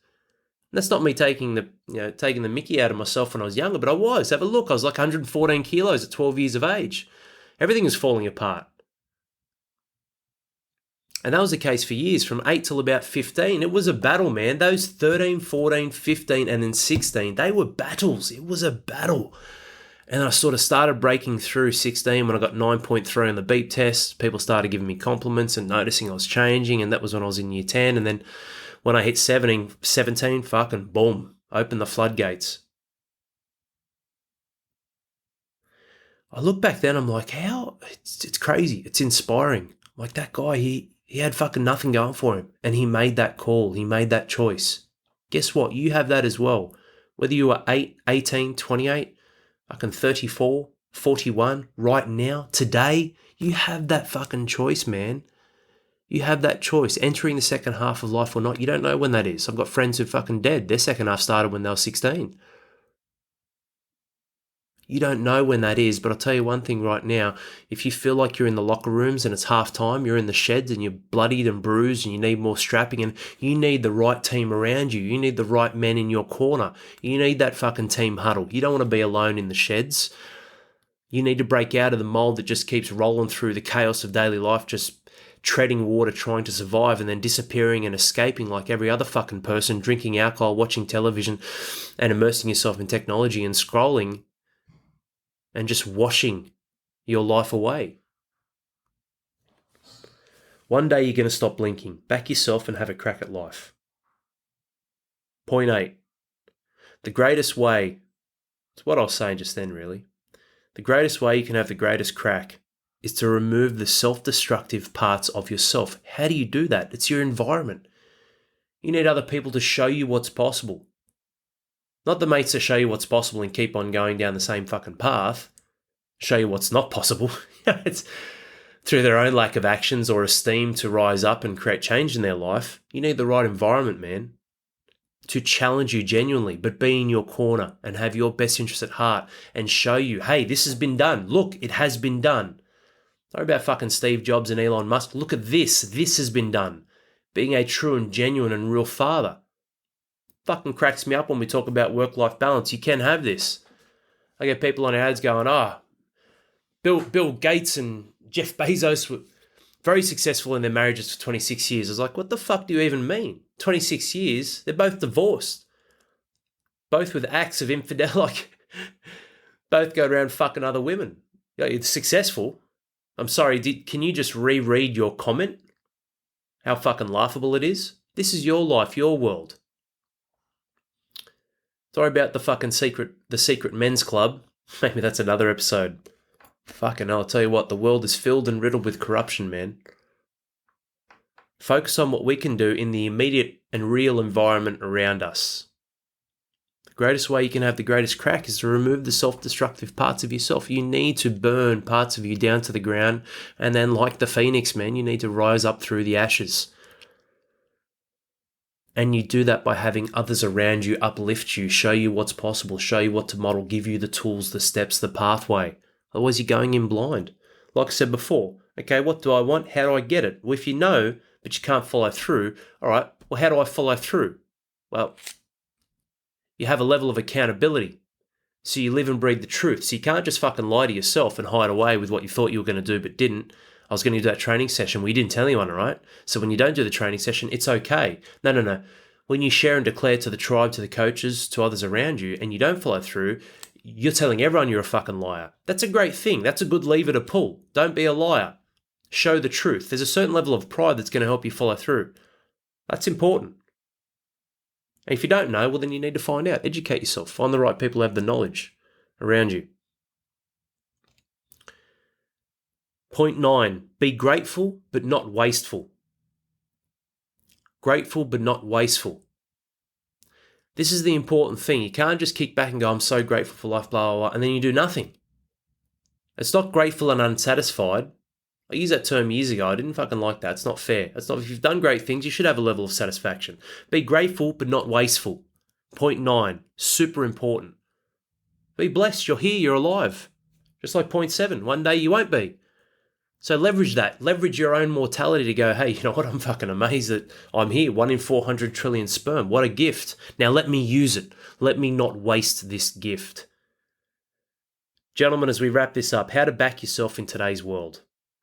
And that's not me taking the mickey out of myself when I was younger, but I was. Have a look. I was like 114 kilos at 12 years of age. Everything was falling apart. And that was the case for years, from 8 till about 15. It was a battle, man. Those 13, 14, 15, and then 16, they were battles. It was a battle. And I sort of started breaking through 16 when I got 9.3 on the beep test. People started giving me compliments and noticing I was changing, and that was when I was in year 10. And then when I hit 17, fucking boom, open the floodgates. I look back then, I'm like, how? It's crazy. It's inspiring. Like that guy, he had fucking nothing going for him, and he made that call. He made that choice. Guess what? You have that as well. Whether you are 8, 18, 28, fucking 34, 41, right now, today, you have that fucking choice, man. You have that choice, entering the second half of life or not. You don't know when that is. I've got friends who are fucking dead. Their second half started when they were 16. You don't know when that is, but I'll tell you one thing right now. If you feel like you're in the locker rooms and it's half time, you're in the sheds and you're bloodied and bruised and you need more strapping and you need the right team around you. You need the right men in your corner. You need that fucking team huddle. You don't want to be alone in the sheds. You need to break out of the mold that just keeps rolling through the chaos of daily life, just treading water, trying to survive, and then disappearing and escaping like every other fucking person, drinking alcohol, watching television, and immersing yourself in technology and scrolling and just washing your life away. One day you're going to stop blinking. Back yourself and have a crack at life. Point 8. The greatest way, it's what I was saying just then really, the greatest way you can have the greatest crack is to remove the self-destructive parts of yourself. How do you do that? It's your environment. You need other people to show you what's possible. Not the mates to show you what's possible and keep on going down the same fucking path. Show you what's not possible. It's through their own lack of actions or esteem to rise up and create change in their life. You need the right environment, man, to challenge you genuinely, but be in your corner and have your best interest at heart and show you, hey, this has been done. Look, it has been done. Sorry about fucking Steve Jobs and Elon Musk. Look at this. This has been done. Being a true and genuine and real father. Fucking cracks me up when we talk about work-life balance. You can have this. I get people on ads going, Bill Gates and Jeff Bezos were very successful in their marriages for 26 years. I was like, what the fuck do you even mean? 26 years? They're both divorced. Both with acts of infidelity. Both go around fucking other women. It's successful. I'm sorry, can you just reread your comment? How fucking laughable it is? This is your life, your world. Sorry about the fucking secret men's club. Maybe that's another episode. Fucking hell, I'll tell you what, the world is filled and riddled with corruption, man. Focus on what we can do in the immediate and real environment around us. greatest way you can have the greatest crack is to remove the self-destructive parts of yourself. You need to burn parts of you down to the ground, and then like the phoenix, man, you need to rise up through the ashes. And you do that by having others around you uplift you, show you what's possible, show you what to model, give you the tools, the steps, the pathway. Otherwise, you're going in blind. Like I said before, okay, what do I want? How do I get it? Well, if you know, but you can't follow through, all right, well, how do I follow through? Well, you have a level of accountability. So you live and breathe the truth. So you can't just fucking lie to yourself and hide away with what you thought you were going to do but didn't. I was going to do that training session. We didn't tell anyone, all right? So when you don't do the training session, it's okay. No. When you share and declare to the tribe, to the coaches, to others around you, and you don't follow through, you're telling everyone you're a fucking liar. That's a great thing. That's a good lever to pull. Don't be a liar. Show the truth. There's a certain level of pride that's going to help you follow through. That's important. And if you don't know, well, then you need to find out. Educate yourself. Find the right people who have the knowledge around you. Point 9, be grateful but not wasteful. Grateful but not wasteful. This is the important thing. You can't just kick back and go, I'm so grateful for life, blah, blah, blah, and then you do nothing. It's not grateful and unsatisfied. I used that term years ago. I didn't fucking like that. It's not fair. It's not. If you've done great things, you should have a level of satisfaction. Be grateful but not wasteful. Point 9, super important. Be blessed. You're here. You're alive. Just like point 7, one day you won't be. So leverage that. Leverage your own mortality to go, hey, you know what? I'm fucking amazed that I'm here. 1 in 400 trillion sperm. What a gift. Now let me use it. Let me not waste this gift. Gentlemen, as we wrap this up, how to back yourself in today's world.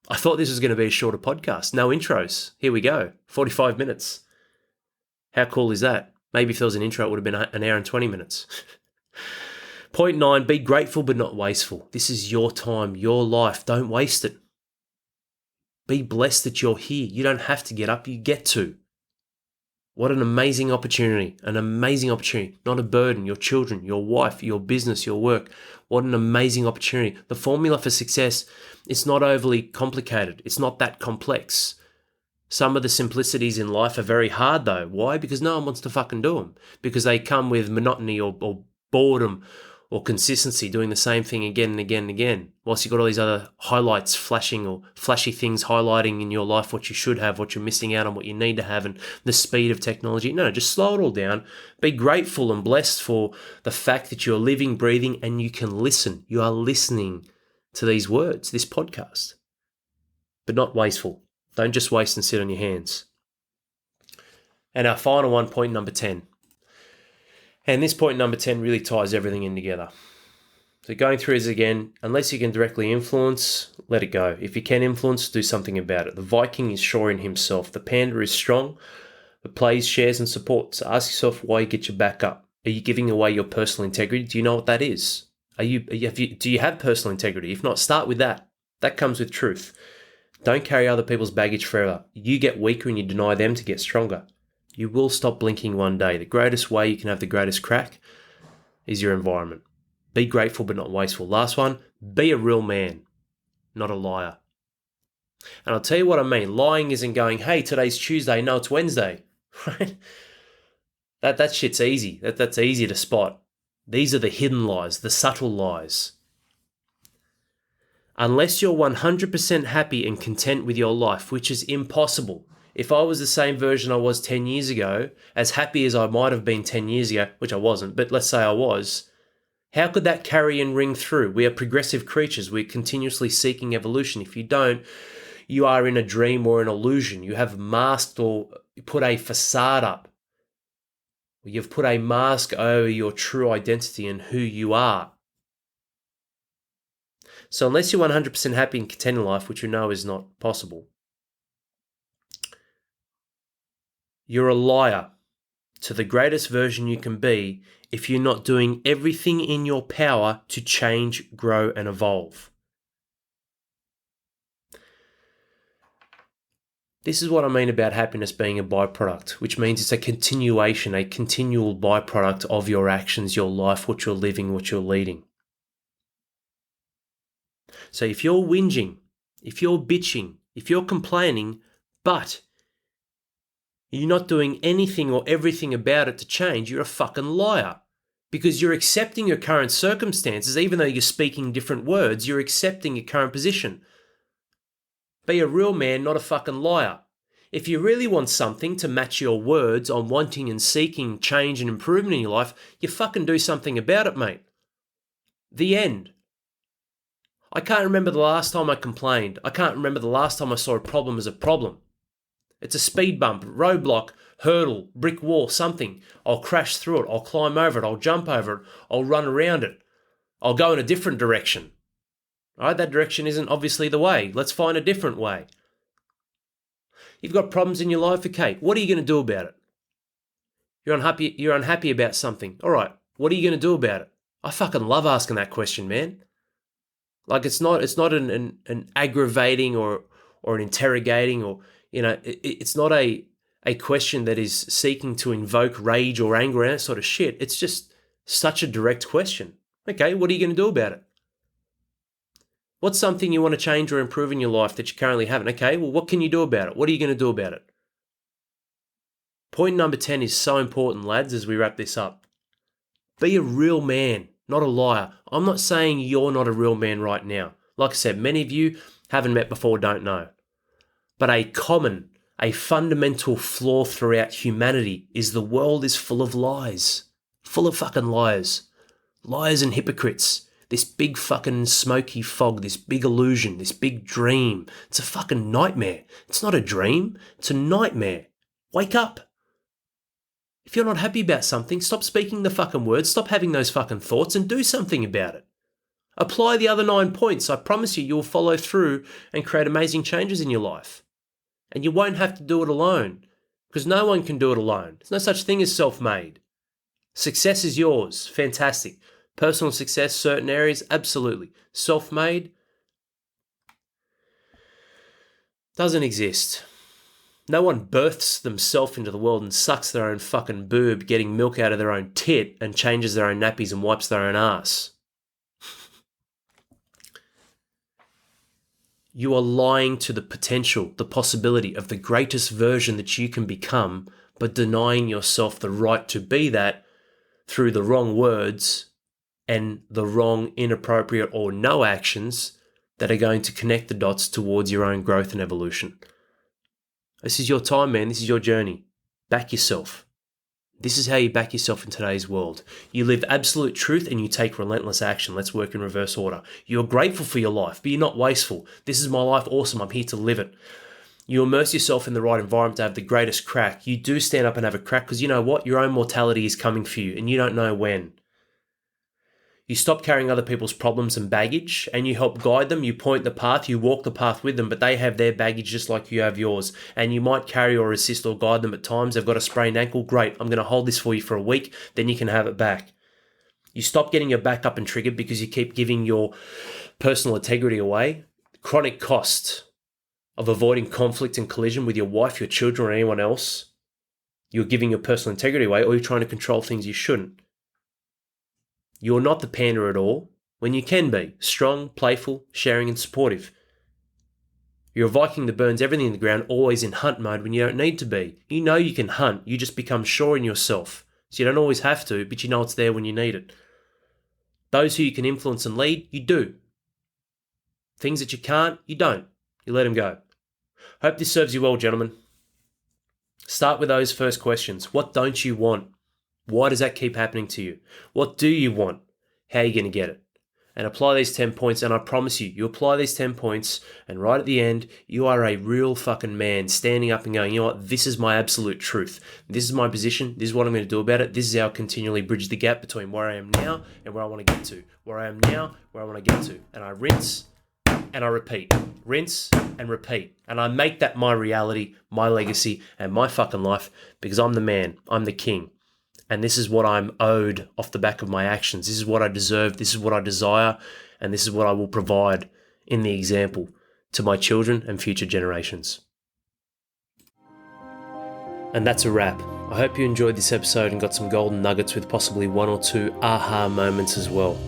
I thought this was going to be a shorter podcast. No intros. Here we go. 45 minutes. How cool is that? Maybe if there was an intro, it would have been an hour and 20 minutes. Point 9, be grateful but not wasteful. This is your time, your life. Don't waste it. Be blessed that you're here. You don't have to get up, you get to. What an amazing opportunity. An amazing opportunity. Not a burden. Your children, your wife, your business, your work. What an amazing opportunity. The formula for success, it's not overly complicated. It's not that complex. Some of the simplicities in life are very hard though. Why? Because no one wants to fucking do them. Because they come with monotony or boredom or consistency, doing the same thing again and again and again. Whilst you've got all these other highlights flashing or flashy things highlighting in your life what you should have, what you're missing out on, what you need to have, and the speed of technology. No, just slow it all down. Be grateful and blessed for the fact that you're living, breathing, and you can listen. You are listening to these words, this podcast. But not wasteful. Don't just waste and sit on your hands. And our final one, point number 10. And this point number 10 really ties everything in together. So going through this again, unless you can directly influence, let it go. If you can influence, do something about it. The Viking is sure in himself. The panda is strong, but plays, shares, and supports. So ask yourself why you get your back up. Are you giving away your personal integrity? Do you know what that is? Do you have personal integrity? If not, start with that. That comes with truth. Don't carry other people's baggage forever. You get weaker and you deny them to get stronger. You will stop blinking one day. The greatest way you can have the greatest crack is your environment. Be grateful but not wasteful. Last one, be a real man, not a liar. And I'll tell you what I mean. Lying isn't going, hey, today's Tuesday, no, it's Wednesday. Right? That shit's easy. That's easy to spot. These are the hidden lies, the subtle lies. Unless you're 100% happy and content with your life, which is impossible. If I was the same version I was 10 years ago, as happy as I might have been 10 years ago, which I wasn't, but let's say I was, how could that carry and ring through? We are progressive creatures. We're continuously seeking evolution. If you don't, you are in a dream or an illusion. You have masked or put a facade up. You've put a mask over your true identity and who you are. So unless you're 100% happy and content in life, which you know is not possible, you're a liar to the greatest version you can be if you're not doing everything in your power to change, grow, and evolve. This is what I mean about happiness being a byproduct, which means it's a continuation, a continual byproduct of your actions, your life, what you're living, what you're leading. So if you're whinging, if you're bitching, if you're complaining, but you're not doing anything or everything about it to change, you're a fucking liar. Because you're accepting your current circumstances, even though you're speaking different words, you're accepting your current position. Be a real man, not a fucking liar. If you really want something to match your words on wanting and seeking change and improvement in your life, you fucking do something about it, mate. The end. I can't remember the last time I complained. I can't remember the last time I saw a problem as a problem. It's a speed bump, roadblock, hurdle, brick wall, something. I'll crash through it. I'll climb over it. I'll jump over it. I'll run around it. I'll go in a different direction. All right, that direction isn't obviously the way. Let's find a different way. You've got problems in your life, okay. What are you going to do about it? You're unhappy about something. All right, what are you going to do about it? I fucking love asking that question, man. Like it's not an aggravating or an interrogating or, it's not a question that is seeking to invoke rage or anger and that sort of shit. It's just such a direct question. Okay, what are you going to do about it? What's something you want to change or improve in your life that you currently haven't? Okay, well, what can you do about it? What are you going to do about it? Point number 10 is so important, lads, as we wrap this up. Be a real man, not a liar. I'm not saying you're not a real man right now. Like I said, many of you haven't met before, don't know. But a fundamental flaw throughout humanity is the world is full of lies. Full of fucking liars. Liars and hypocrites. This big fucking smoky fog, this big illusion, this big dream. It's a fucking nightmare. It's not a dream. It's a nightmare. Wake up. If you're not happy about something, stop speaking the fucking words, stop having those fucking thoughts and do something about it. Apply the other 9 points. I promise you'll follow through and create amazing changes in your life. And you won't have to do it alone, because no one can do it alone. There's no such thing as self-made. Success is yours. Fantastic. Personal success, certain areas, absolutely. Self-made doesn't exist. No one births themselves into the world and sucks their own fucking boob, getting milk out of their own tit and changes their own nappies and wipes their own ass. You are lying to the potential, the possibility of the greatest version that you can become, but denying yourself the right to be that through the wrong words and the wrong, inappropriate, or no actions that are going to connect the dots towards your own growth and evolution. This is your time, man. This is your journey. Back yourself. This is how you back yourself in today's world. You live absolute truth and you take relentless action. Let's work in reverse order. You're grateful for your life, but you're not wasteful. This is my life. Awesome. I'm here to live it. You immerse yourself in the right environment to have the greatest crack. You do stand up and have a crack because you know what? Your own mortality is coming for you and you don't know when. You stop carrying other people's problems and baggage and you help guide them. You point the path, you walk the path with them, but they have their baggage just like you have yours. And you might carry or assist or guide them at times. They've got a sprained ankle. Great. I'm going to hold this for you for a week. Then you can have it back. You stop getting your back up and triggered because you keep giving your personal integrity away. Chronic cost of avoiding conflict and collision with your wife, your children, or anyone else. You're giving your personal integrity away or you're trying to control things you shouldn't. You're not the pander at all when you can be strong, playful, sharing and supportive. You're a Viking that burns everything in the ground, always in hunt mode when you don't need to be. You know you can hunt, you just become sure in yourself. So you don't always have to, but you know it's there when you need it. Those who you can influence and lead, you do. Things that you can't, you don't. You let them go. Hope this serves you well, gentlemen. Start with those first questions. What don't you want? Why does that keep happening to you? What do you want? How are you going to get it? And apply these 10 points, and I promise you, you apply these 10 points, and right at the end, you are a real fucking man standing up and going, you know what, this is my absolute truth. This is my position. This is what I'm going to do about it. This is how I'll continually bridge the gap between where I am now and where I want to get to. Where I am now, where I want to get to. And I rinse and I repeat. Rinse and repeat. And I make that my reality, my legacy, and my fucking life because I'm the man. I'm the king. And this is what I'm owed off the back of my actions. This is what I deserve. This is what I desire. And this is what I will provide in the example to my children and future generations. And that's a wrap. I hope you enjoyed this episode and got some golden nuggets with possibly 1 or 2 aha moments as well.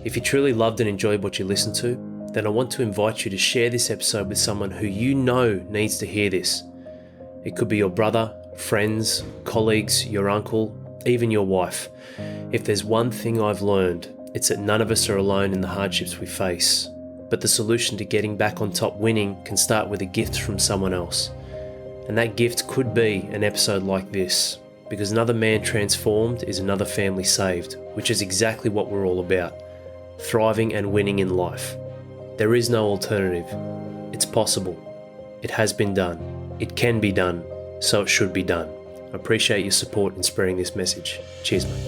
If you truly loved and enjoyed what you listened to, then I want to invite you to share this episode with someone who you know needs to hear this. It could be your brother, friends, colleagues, your uncle, even your wife. If there's one thing I've learned, it's that none of us are alone in the hardships we face. But the solution to getting back on top winning can start with a gift from someone else. And that gift could be an episode like this, because another man transformed is another family saved, which is exactly what we're all about. Thriving and winning in life. There is no alternative. It's possible. It has been done. It can be done. So it should be done. I appreciate your support in spreading this message. Cheers, mate.